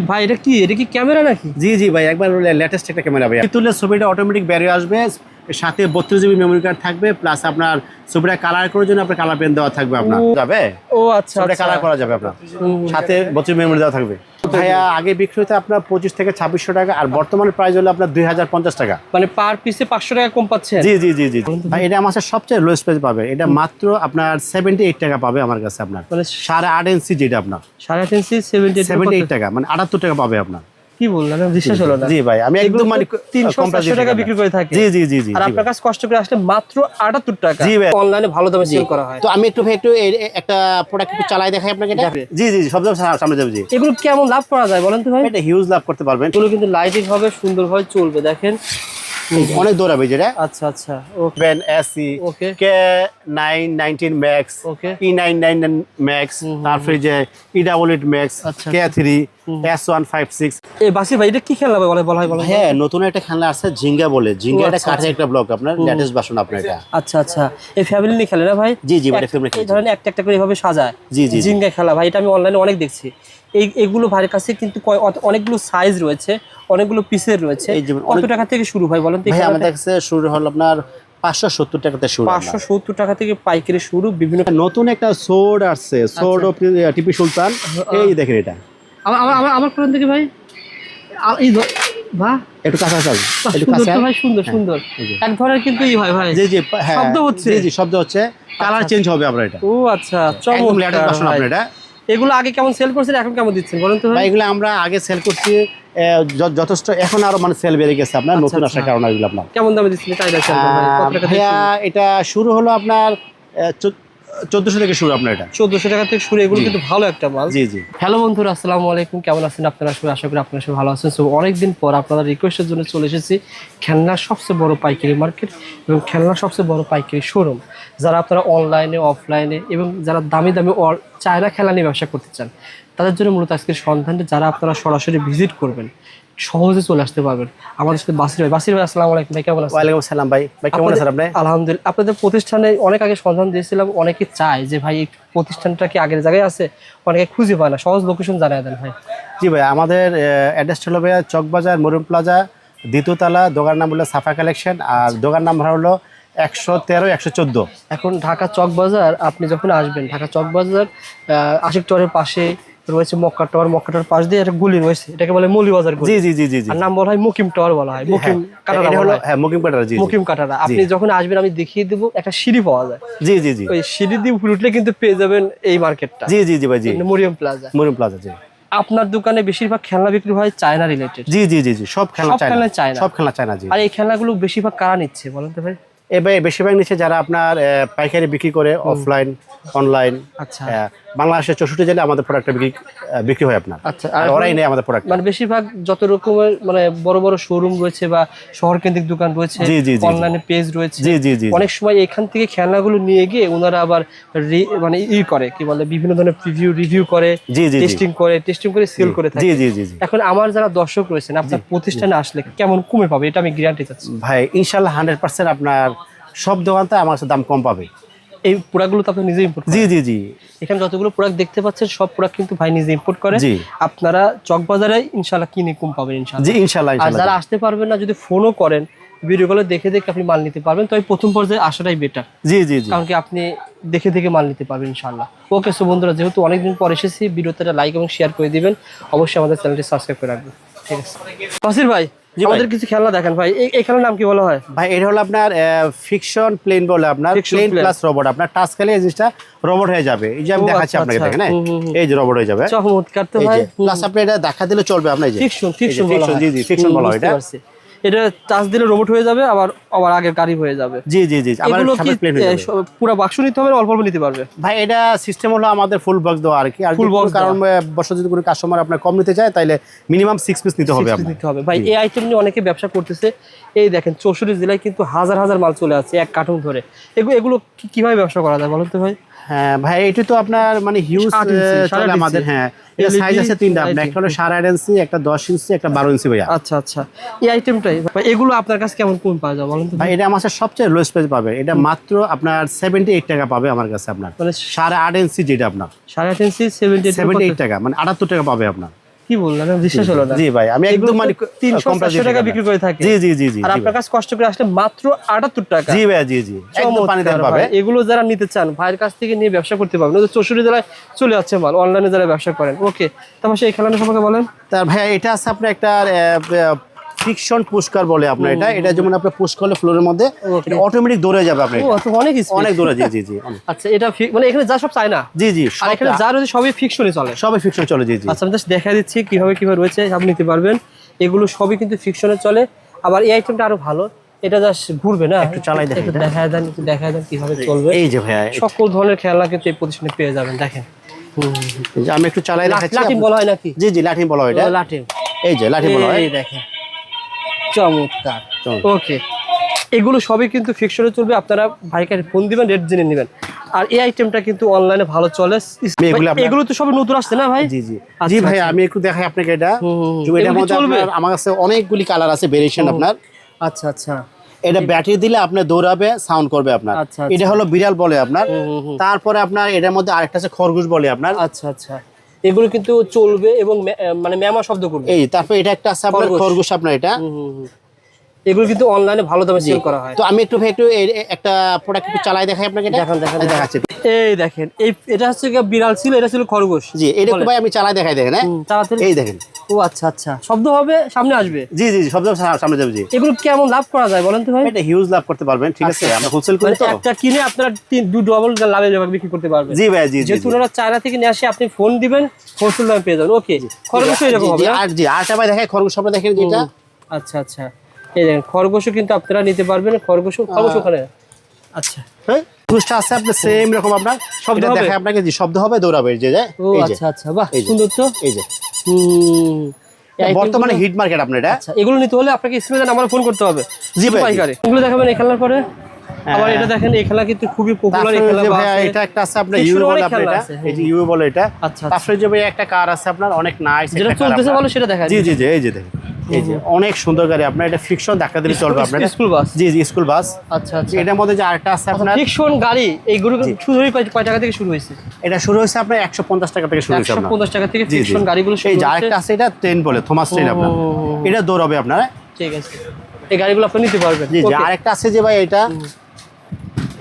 ভাই এটা কি ক্যামেরা নাকি? জি জি ভাই, একবার লেটেস্ট একটা ক্যামেরা ভাই। তুললে ছবিটা অটোমেটিক বেরিয়ে আসবে, সাথে 32 জিবি মেমোরি কার্ড থাকবে, প্লাস আপনার ছবিটা কালার করার জন্য আপনার কালার পেন দেওয়া থাকবে আপনার যাবে। ও আচ্ছা, ছবিটা কালার করা যাবে আপনার, সাথে 32 মেমোরি দেওয়া থাকবে। ভাইয়া আগে বিক্রি হতো আপনার 25 থেকে 2600 টাকা, আর বর্তমানে প্রাইস হলো আপনার 2050 টাকা। মানে পার পিসে 500 টাকা কম পাচ্ছেন? জি জি জি জি ভাই, এটা আমার সবচেয়ে লোয়েস্ট প্রাইস পাবে, এটা মাত্র আপনার 78 টাকা পাবে আমার কাছে আপনার। মানে 8.5 ইঞ্চি যেটা আপনার 8.5 ইঞ্চি 78 টাকা, মানে 78 টাকা পাবে আপনার। কি বললেন, বিশ্বাস হলো না। জি ভাই, আমি একদম মানে 300 টাকা বিক্রি করে থাকি। জি জি জি জি, আর আপনার কাছে কষ্ট করে আসলে মাত্র 78 টাকা। জি ভাই, অনলাইনে ভালো দামে সেল করা হয়। তো আমি একটু একটা প্রোডাক্ট একটু চালাই দেখাই আপনাকে এটা। জি জি, সব সামনে যাবে। জি, এগুলো কেমন লাভ করা যায় বলেন তো ভাই? এটা হিউজ লাভ করতে পারবেন। এগুলো কিন্তু লাইটিং হবে, সুন্দরভাবে চলবে, দেখেন অনেক দৌড়াবে যেটা। আচ্ছা আচ্ছা, okay AC okay K919 max, okay E999 max, তারপরে যে E88 ম্যাক্স, K3, S156। এই বাসি ভাই, এটা কি খেলনা বলা হয়? হ্যাঁ, নতুন একটা খেলনা আছে জিঙ্গা বলে। জিঙ্গা এটা কাঠের একটা ব্লক, আপনার লেটেস্ট ভার্সন আপনার এটা। আচ্ছা আচ্ছা, এই ফ্যামিলি নিয়ে খেলে না ভাই? জি জি, এটা ফ্যামিলি এই ধরনের একটা একটা করে এভাবে সাজায়। জি জি, জিঙ্গা খেলা ভাই, এটা আমি অনলাইনে অনেক দেখছি। এগুলো ভাইয়ের কাছে কিন্তু অনেকগুলো সাইজ রয়েছে, অনেকগুলো পিসের রয়েছে। কত টাকা থেকে শুরু ভাই বলেন তো? ভাই আমাদের কাছে শুরু হলো আপনার 570 টাকা থেকে শুরু। 570 টাকা থেকে পাইকারি শুরু। বিভিন্ন নতুন একটা সোর্ড আসছে, সোর্ড অফ টিপু সুলতান। এই দেখেন এটা আমার কোন থেকে ভাই? এই বাহ, একটু কাছে আসুন, একটু সুন্দর কাছে তো ভাই, সুন্দর সুন্দর। এক ধরনের কিন্তু ভাই জি জি, শব্দ হচ্ছে। জি জি, শব্দ হচ্ছে, কালার চেঞ্জ হবে আপনার এটা। ও আচ্ছা, একদম লেটেস্ট ভার্সন আপনার এটা। এগুলো আগে কেমন সেল করছেন, এখন কেমন দিচ্ছেন বলেন তো ভাই? এগুলো আমরা আগে সেল করছি যথেষ্ট, এখন আরো মানে সেল বেড়ে গেছে আপনার, নতুন আসার কারণে এগুলো আপনার। কেমন দামে দিচ্ছেন ভাইয়া? এটা শুরু হলো আপনার 1400 থেকে শুরু আপনার এটা। 1400 টাকা থেকে শুরু। এগুলো কিন্তু ভালো একটা মাল। জি জি। হ্যালো বন্ধুরা, আসসালামু আলাইকুম। কেমন আছেন আপনারা সবাই? আশা করি আপনারা সবাই ভালো আছেন। সো অনেকদিন পর আপনাদের রিকোয়েস্টের জন্য চলে এসেছি খেলনার সবচেয়ে বড় পাইকারি মার্কেট এবং খেলনার সবচেয়ে বড় পাইকারি শোরুম। যারা আপনারা অনলাইনে, অফলাইনে এবং যারা দামি দামি চায়না খেলনা নিয়ে ব্যবসা করতে চান, তাদের জন্য মূলত আজকের সন্ধানটা, যারা আপনারা সরাসরি ভিজিট করবেন, সহজে চলে আসতে পারবেন। আমাদের সাথে বাসির ভাই। আসসালামু আলাইকুম ভাই, কেমন আছেন? ওয়ালাইকুম আসসালাম ভাই, কেমন আছেন আপনি? আলহামদুলিল্লাহ। আপনাদের প্রতিষ্ঠানে অনেক আগে সন্ধান দিয়েছিলাম, অনেকে চায় যে ভাই এই প্রতিষ্ঠানটা কি আগের জায়গায় আছে, অনেকে খুঁজে পায় না, সহজ লোকেশন জানায় দেন ভাই। জি ভাই, আমাদের অ্যাড্রেসটা হলো ভাইয়া চকবাজার মরুম প্লাজা, দ্বিতীয়তলা। দোকান নাম হলো সাফা কালেকশন, আর দোকান নাম্বার হলো 113 114। এখন ঢাকা চকবাজার আপনি যখন আসবেন, ঢাকা চকবাজার আশিক টাওয়ারের পাশে রয়েছে মক্কা টাওয়ার। মক্কা টাওয়ার পাশ দিয়ে একটা গলি রয়েছে, এটাকে বলে মৌলিবাজার গলি। জি জি জি জি, আর নাম বলা হয় মুকিম টাওয়ার বলা হয়। মুকিম কাটারা হলো, হ্যাঁ মুকিম কাটারা। জি, মুকিম কাটারা। আপনি যখন আসবেন আমি দেখিয়ে দেবো, একটা সিঁড়ি পাওয়া যায়। জি জি জি, ওই সিঁড়ি দিয়ে উপরে উঠলে কিন্তু পেয়ে যাবেন এই মার্কেটটা। জি জি জি ভাই, জি মরিয়ম প্লাজা। মরুম প্লাজা। জি, আপনার দোকানে বেশিরভাগ খেলনা বিক্রি হয় চায়না রিলেটেড? জি জি জি জি, সব খেলনা চায়না, সব খেলনা চায়না। জি, আর এই খেলনাগুলো বেশিরভাগ কারা নিচ্ছে বলেন তো ভাই? এবার বেশিরভাগ নিচ্ছে যারা আপনার পাইকারি বিক্রি করে, অফলাইন অনলাইন। আচ্ছা, বাংলাদেশের 64 জেলায় আমাদের প্রোডাক্টটা বিক্রি হয় আপনার। আচ্ছা, আর ওরাই নেই আমাদের প্রোডাক্ট। মানে বেশিরভাগ যত রকমের মানে বড় বড় শোরুম রয়েছে বা শহর কেন্দ্রিক দোকান রয়েছে, অনলাইনে পেজ রয়েছে, জি জি জি, অনেক সময় এখান থেকে খেলনাগুলো নিয়ে গিয়ে ওনারা আবার মানে করে কি বলে, বিভিন্ন ধরনের রিভিউ করে, টেস্টিং করে সেল করে থাকে। জি জি জি জি। এখন আমার যারা দর্শক রয়েছেন, আপনার প্রতিষ্ঠানে আসলে কেমন কমে পাবে, এটা আমি গ্যারান্টি চাচ্ছি ভাই। ইনশাআল্লাহ 100% আপনার সব দোকানতে আমার কাছে দাম কম পাবে। এই প্রোডাক্টগুলো তো আপনি নিজে ইম্পোর্ট করেন? জি জি জি, এখানে যতগুলো প্রোডাক্ট দেখতে পাচ্ছেন সব প্রোডাক্ট কিন্তু ভাই নিজে ইম্পোর্ট করে। জি, আপনারা চকবাজারে ইনশাআল্লাহ কিনে কম পাবেন ইনশাআল্লাহ। জি ইনশাআল্লাহ। আর যারা আসতে পারবেন না, যদি ফোনও করেন, ভিডিও কলে দেখে আপনি মাল নিতে পারবেন। তবে প্রথম পর্যায়ে আসাটাই বেটার। জি জি জি, কারণ কি আপনি দেখে মাল নিতে পারবেন ইনশাআল্লাহ। ওকে, সো বন্ধুরা, যেহেতু অনেকদিন পর এসেছি, ভিডিওতে লাইক এবং শেয়ার করে দিবেন। অবশ্যই আমাদের চ্যানেলটি সাবস্ক্রাইব করে রাখবেন। ঠিক আছে বাসির ভাই, আমাদের কিছু খেলনা দেখেন ভাই। এই খেলনার নাম কি বলা হয় ভাই? এটা হলো আপনার ফিকশন প্লেন বলে, আপনার প্লেন প্লাস রোবট। আপনার টাচ খেলে এই জিনিসটা রোবট হয়ে যাবে। এই যে আমি দেখাচ্ছি আপনাকে, দেখেন এই যে রোবট হয়ে যাবে। চমৎকার তো ভাই। প্লাস আপনি এটা দেখা দিলে চলবে আপনার। এই যে ফিকশন বলা হয়। জি জি, ফিকশন বলা হয় এটা। এটা টাচ দিলে রোবট হয়ে যাবে, আবার আগের গাড়ি হয়ে যাবে। জি জি জি, এগুলো কি পুরো বাক্স নিতে হবে, অল্প অল্প নিতে পারবে ভাই? এটা সিস্টেম হলো আমাদের ফুল বক্স দেওয়া আর কি। আর ফুল বক্স, কারণ বছর যদি কোনো কাস্টমার আপনার কম নিতে চায়, তাইলে মিনিমাম 6 পিস নিতে হবে ভাই। এই আইটেম নিয়ে অনেকে ব্যবসা করতেছে। এই দেখেন 64 জেলায় কিন্তু হাজার হাজার মাল চলে আছে এক কার্টুন ধরে। এগুলো কিভাবে ব্যবসা করা যায় বলুন তো ভাই? হ্যাঁ ভাই, এটা তো আপনার মানে হিউজ চলে আমাদের। হ্যাঁ, এটা সাইজ আছে তিনটা, আপনার একটা হলো 8.5 ইঞ্চি, একটা 10 ইঞ্চি, একটা 12 ইঞ্চি ভাইয়া। আচ্ছা আচ্ছা, এই আইটেমটাই ভাই। এগুলো আপনার কাছে কেমন কোন পাওয়া যায় বলুন তো ভাই? এটা আমার সবচেয়ে লোয়েস্ট প্রাইস পাবে, এটা মাত্র আপনার 78 টাকা পাবে আমার কাছে আপনার। মানে 8.5 ইঞ্চি যেটা আপনার 8.5 ইঞ্চি 78 টাকা, মানে 78 টাকা পাবে আপনার। কি বললাম, বিশ্বাস হলো না। জি ভাই, আমি একদম মানে 300-400 টাকা বিক্রি করে থাকি। জি জি জি জি। আর আপনার কাছে কষ্ট করে আসলে মাত্র 78 টাকা। জি ভাই, জি জি, একদম পানি দাম পাবে। এগুলো যারা নিতে চান ভাইয়ের কাছ থেকে নিয়ে ব্যবসা করতে পারবেন। 64 জেলায় চলে যাচ্ছে মাল, অনলাইনে যারা ব্যবসা করেন। ওকে, তারপর সেই খেলাটা সম্পর্কে বলেন। তার ভাই এটা আছে আপনার একটা ফিকশন পুশকার বলে আপনার, এটা যেমন আপনার পুশ করলে ফ্লোরের মধ্যে এটা অটোমেটিক দৌড়ে যাবে আপনার। ও তো অনেক অনেক দৌড়ে, জি জি জি। আচ্ছা, এটা মানে এখানে যা সব চাই না। জি জি, আর এখানে যা রয়েছে সবই ফিকশনে চলে, সবই ফিকশন চলে। জি জি। আচ্ছা, আমি জাস্ট দেখা দিচ্ছি কিভাবে রয়েছে, আপনি নিতে পারবেন। এগুলো সবই কিন্তু ফিকশনে চলে। আবার এই আইটেমটা আরো ভালো, এটা জাস্ট ঘুরবে না, একটু চালাই দেখেন, একটু দেখায় দেন কিভাবে চলবে। এই যে ভাইয়া, সকল ধরনের খেলনা কিন্তু এই প্রতিষ্ঠানে পেয়ে যাবেন। দেখেন, এই যে আমি একটু চালাই দেখাচ্ছি। লাঠিম বলা হয় নাকি? জি জি, লাঠিম বলা হয় এটা। লাঠিম, এই যে লাঠিম বলা হয়। এই দেখেন, চমৎকার। ওকে, এগুলো সবই কিন্তু ফিকশনে চলবে। আপনারা ভাইকে ফোন দিবেন, রেট জেনে নেবেন। আর এই আইটেমটা কিন্তু অনলাইনে ভালো চলে। এগুলো তো সবই নতুন আসছে না ভাই? জি জি জি ভাই, আমি একটু দেখাই আপনাকে এটা। এটার মধ্যে আপনার আমার কাছে অনেকগুলি কালার আছে, ভেরিয়েশন আপনার। আচ্ছা আচ্ছা, এটা ব্যাটারি দিলে আপনার দৌড়াবে, সাউন্ড করবে আপনার। আচ্ছা, এটা হলো বিড়াল বলে আপনার। তারপরে আপনার এটার মধ্যে আরেকটা আছে খরগোশ বলে আপনার। আচ্ছা আচ্ছা, এগুলো কিন্তু চলবে এবং মানে ম্যামা শব্দ করবে। এই তারপর এটা একটা আছে আপনার খরগোশ আপনার, এটা এগুলো কিন্তু অনলাইনে ভালো দামে সেল করা হয়। তো আমি একটু একটা প্রোডাক্ট একটু চালাই দেখাই আপনাকে। দেখাচ্ছি। এই দেখেন, এটা হচ্ছে বিড়াল ছিল, এটা ছিল খরগোশ। জি, এটা ভাই আমি চালাই দেখাই, দেখেন। এই দেখেন। ও আচ্ছা আচ্ছা, শব্দ হবে, সামনে আসবে। জি জি, শব্দ সামনে যাবে। জি, এগুলো কেমন লাভ করা যায় বলেন তো ভাই? এটা হিউজ লাভ করতে পারবেন, ঠিক আছে। আমরা হোলসেল করি তো। একটা কিনে আপনারা ডবল লাভে বিক্রি করতে পারবেন। জি ভাই, জি জি। যেহেতু ওনারা চায়না থেকে নিয়ে আসে, আপনি ফোন দিবেন, হোলসেল দামে পেয়ে যাবেন। ওকে, খরগোশ এরকম হবে। আর জি, আরেকটা ভাই দেখাই খরগোশ, আপনারা দেখেন যেটা। আচ্ছা আচ্ছা, এই দেখেন খরগোশও কিন্তু আপনারা নিতে পারবেন। খরগোশ ওখানে। আচ্ছা, পুরুষটা আছে আপনার সেম রকম আপনার শব্দ দেখায় আপনাকে। জি, শব্দ হবে, দৌড়াবে। এই যে ও আচ্ছা আচ্ছা, বাহ, সুন্দর তো। এই যে বর্তমানে হিট মার্কেট আপনার এটা। আচ্ছা, এগুলো নিতে হলে আপনাকে স্ক্রিনে নাম্বারে ফোন করতে হবে। জি ভাই, পাইকারি এগুলো দেখাবেন এই খেলার পরে। আবার এটা দেখেন, এই খেলা কিন্তু খুবই পপুলার। এই খেলা এটা একটা আছে আপনার ইউ বলে আপনার, এটা এই যে ইউ বলে এটা। আচ্ছা, তারপরে যে ভাই একটা কার আছে আপনার, অনেক নাইস, যেটা চলতেছে ভালো সেটা দেখা। জি জি জি, এই যে দেখেন, এই যে অনেক সুন্দর গাড়ি আপনার। এটা ফিকশন ধাক্কা দিলে চলবে আপনার, স্কুল বাস। জি জি, স্কুল বাস। আচ্ছা আচ্ছা, এটার মধ্যে যে আরেকটা আছে আপনার ফিকশন গাড়ি, এইগুলো শুরু হয় কয় টাকা থেকে শুরু হয়েছে? এটা শুরু হয়েছে আপনার 150 টাকা থেকে শুরু হয়েছে আপনার। 150 টাকা থেকে ফিকশন গাড়িগুলো শুরু এই যে হয়েছে। আরেকটা আছে, এটা ট্রেন বলে, থমাস ট্রেন আপনার। এটা দৌড়াবে আপনার। ঠিক আছে, এই গাড়িগুলো আপনি নিতে পারবেন। জি জি, আরেকটা আছে যে ভাই এটা,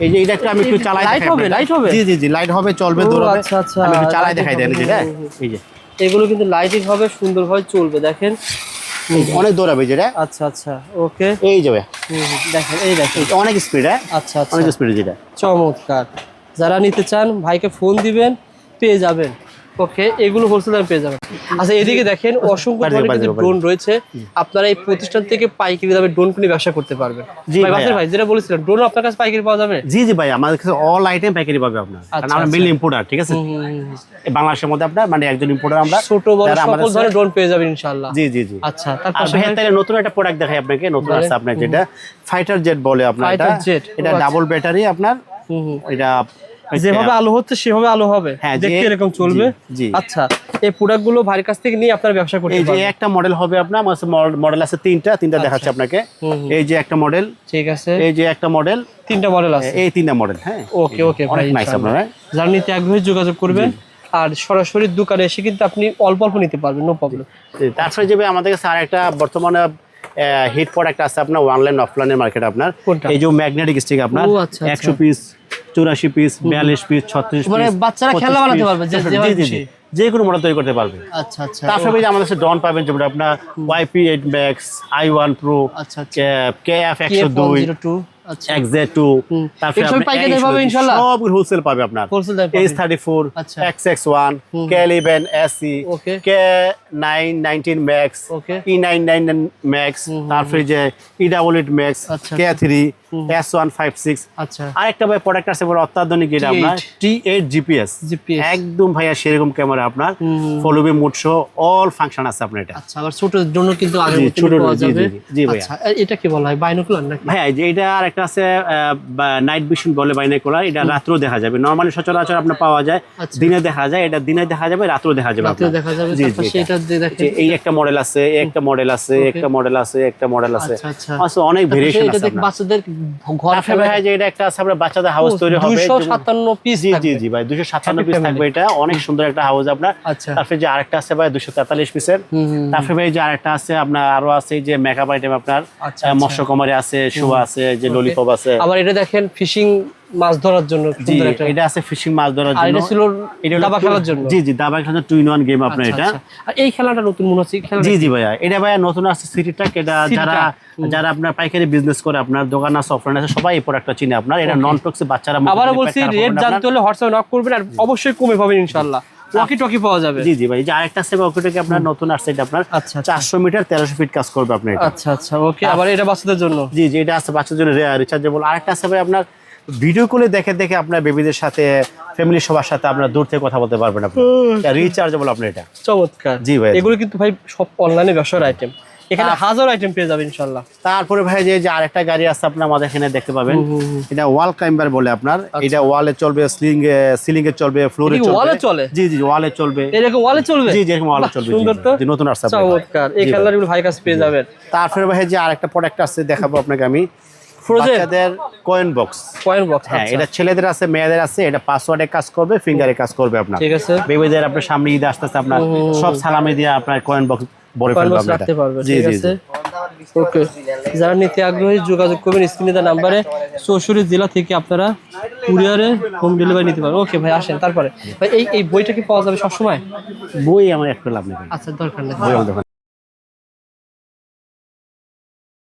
এই যে এটা একটু আমি একটু চালাই দেখাই। লাইট হবে। জি জি জি, লাইট হবে, চলবে, দৌড়াবে। আচ্ছা আচ্ছা, আমি একটু চালাই দেখাই দেন। যেটা এই যে এগুলো কিন্তু লাইটিং হবে, সুন্দরভাবে চলবে। দেখেন অনেক দৌড়াবে যেটা। আচ্ছা আচ্ছা, ওকে, এই যে ভাই দেখেন, এই দেখেন অনেক স্পিড। আচ্ছা আচ্ছা, অনেক স্পিড যেটা। চমৎকার। যারা নিতে চান ভাইকে ফোন দিবেন, পেয়ে যাবেন। ওকে, এগুলো হোলসেল দামে পেয়ে যাবেন। আচ্ছা, এদিকে দেখেন অসংখ্য ধরনের কিন্তু ড্রোন রয়েছে। আপনারা এই প্রতিষ্ঠান থেকে পাইকারি দামে ড্রোন কিনে ব্যবসা করতে পারবেন। ভাই যেটা বলেছিলেন, ড্রোন আপনার কাছে পাইকারি পাওয়া যাবে? জি জি ভাই, আমাদের কাছে অল আইটেম পাইকারি পাবে আপনার। কারণ আমরা মেইন ইম্পোর্টার, ঠিক আছে। বাংলাদেশের মধ্যে আপনার মানে একজন ইম্পোর্টার আমরা। ছোট বড় সকল ধরনের ড্রোন পেয়ে যাবেন ইনশাআল্লাহ। জি জি জি। আচ্ছা, তারপর ভাই তাহলে নতুন একটা প্রোডাক্ট দেখাই আপনাকে। নতুন আছে আপনার যেটা ফাইটার জেট বলে আপনার। এটা ডাবল ব্যাটারি আপনার। এটা যেভাবে আলো হচ্ছে সেভাবে আলো হবে, দেখতে এরকম চলবে। আচ্ছা, এই প্রোডাক্ট গুলো ভাইয়ের কাছ থেকে নিয়ে আপনারা ব্যবসা করতে পারবেন। এই যে একটা মডেল হবে আপনার, মডেল আছে তিনটা দেখাচ্ছে আপনাকে। এই যে একটা মডেল, ঠিক আছে। এই যে একটা মডেল, তিনটা মডেল আছে, এই তিনটা মডেল। হ্যাঁ, ওকে ওকে ভাই, নাইস আপনারা যারা নিতে আগ্রহী যোগাযোগ করবেন। আর সরাসরি দোকানে এসে কিন্তু আপনি অল্প অল্প নিতে পারবেন, নো প্রবলেম। তারপরে যে আমাদের কাছে আরেকটা বর্তমানে হিট প্রোডাক্ট আছে আপনার, অনলাইন অফলাইনের মার্কেট আপনার। এই যে ম্যাগনেটিক স্টিক আপনার 100 পিস, 84 পিস, 42 পিস, 36 পিস, মানে বাচ্চারা খেলনা বানাতে পারবে, যে কোনো মডেল তৈরি করতে পারবে। আচ্ছা আচ্ছা, তারপরে আমাদের কাছে ডন পাবেন, যেটা আপনার YP8 Max, i1 Pro, KF102, XZ2, তারপরে সব হোলসেল পাবে আপনার। S34, XX1, K11 SE, K919 Max, E999 Max, তারপরে যে E88 Max, K3, S156। আচ্ছা, আরেকটা ভাই প্রোডাক্ট আছে বড় অত্যাধুনিক, এটা আপনার T8 GPS, একদম ভাইয়া সেরকম ক্যামেরা আপনার, ফলোবি মোড সহ অল ফাংশন আছে আপনার এটা। আচ্ছা, আবার ছোট জন্য কিন্তু আগের মতো পাওয়া যাবে। জি ভাই, আচ্ছা, এটা কি বলা হয়, বাইনোকুলার নাকি? ভাই এই যে এটা আর আরেকটা আছে নাইট ভিশন বলে বাইনাকুলার, এটা রাত্রেও দেখা যাবে। নরমালি সচরাচর আপনার পাওয়া যায় দিনে দেখা যায়, এটা দিনে দেখা যাবে, রাত্রেও দেখা যাবে। রাত্রেও দেখা যাবে। তারপর সেটা দেখেন এই একটা মডেল আছে, একটা মডেল আছে, একটা মডেল আছে, একটা মডেল আছে। আচ্ছা অনেক ভেরিয়েশন আছে। এটা দেখ বাচ্চাদের ঘর ফেলে হয় যে এটা একটা আছে আপনার বাচ্চাদের হাউস তৈরি হবে 257 পিস। জি জি জি ভাই 257 পিস থাকবে। এটা অনেক সুন্দর একটা হাউস আপনার। তারপরে যে আরেকটা আছে ভাই 243 পিসের। তারপরে ভাই যে আরেকটা আছে আপনার, আরো আছে যে মেকআপ আইটেম আপনার, মৎস্যকুমারী আছে, শোয়া আছে, যে ললিপপ আছে। আবার এটা দেখেন ফিশিং মাছ ধরার জন্য সুন্দর একটা, এটা আছে ফিশিং মাছ ধরার জন্য। আর এটা ছিল দাবা খেলার জন্য। জি জি দাবা খেলার জন্য 2 in 1 গেম আপনার এটা। আর এই খেলাটা নতুন মনে হচ্ছে খেলা। জি জি ভাইয়া এটা ভাইয়া নতুন আছে সিটি ট্রাক। এটা যারা আপনার পাইকারি বিজনেস করে, আপনার দোকান আছে, অফলাইন আছে, সবাই এই প্রোডাক্টটা চিনে আপনার। এটা নন টক্সিক বাচ্চারা। আবার বলছি রেট জানতে হলে হোয়াটসঅ্যাপে নক করবেন, আর অবশ্যই কমে পাবেন ইনশাআল্লাহ। ওয়াকি টকি পাওয়া যাবে। জি জি ভাই যে আরেকটা আছে ওয়াকি টকি আপনার নতুন আসছে, এটা আপনার 400 মিটার 1300 ফিট কাজ করবে আপনার এটা। আচ্ছা আচ্ছা ওকে। আবার এটা বাচ্চাদের জন্য। জি জি এটা আছে বাচ্চাদের জন্য রিচার্জেবল। আরেকটা আছে ভাই আপনার ভিডিও কলে দেখে দেখে আপনার বেবিদের সাথে, ফ্যামিলি সবার সাথে আপনার দূর থেকে কথা বলতে পারবেন আপনি। রিচার্জেবল আপনার এটা। চমৎকার। জি ভাই এগুলো কিন্তু ভাই সব অনলাইনে ব্যবসার আইটেম, এখানে হাজার আইটেম পেয়ে যাবেন ইনশাআল্লাহ। তারপরে ভাই যে আরেকটা গাড়ি আছে আপনার আমাদের এখানে দেখতে পাবেন, এটা ওয়াল ক্লাইম্বার বলে আপনার। এটা ওয়ালে চলবে, সিলিং এ চলবে, ফ্লোরে চলবে। ওয়ালে চলে? জি জি ওয়ালে চলবে। এরকম ওয়ালে চলবে? জি জি এরকম ওয়ালে চলবে। সুন্দর তো, নতুন আসছে। চমৎকার। এই খেলনাগুলো ভাই কাছে পেয়ে যাবেন। তারপরে ভাই যে আরেকটা প্রোডাক্ট আছে দেখাবো আপনাকে আমি, বাচ্চাদের কয়েন বক্স। কয়েন বক্স, হ্যাঁ এটা ছেলেদের আছে, মেয়েদের আছে। এটা পাসওয়ার্ডে কাজ করবে, ফিঙ্গারে কাজ করবে আপনার। ঠিক আছে। বেবিদের আপনার সামনে ঈদ আসতেছে, আপনার সব সালামি দিয়ে আপনার কয়েন বক্স ভরে ফেলবে আপনার। রাখতে পারবে। জি ঠিক জি আছে ওকে। যারা নিতে আগ্রহী যোগাযোগ করবেন স্ক্রিনে দেওয়া নাম্বারে। 64 জেলা থেকে আপনারা কুরিয়ারে হোম ডেলিভারি নিতে পারবেন। ওকে ভাই আসেন। তারপরে ভাই এই বইটা কি পাওয়া যাবে সবসময়? বই আমার একটা লাভ নেই। আচ্ছা দরকার নেই।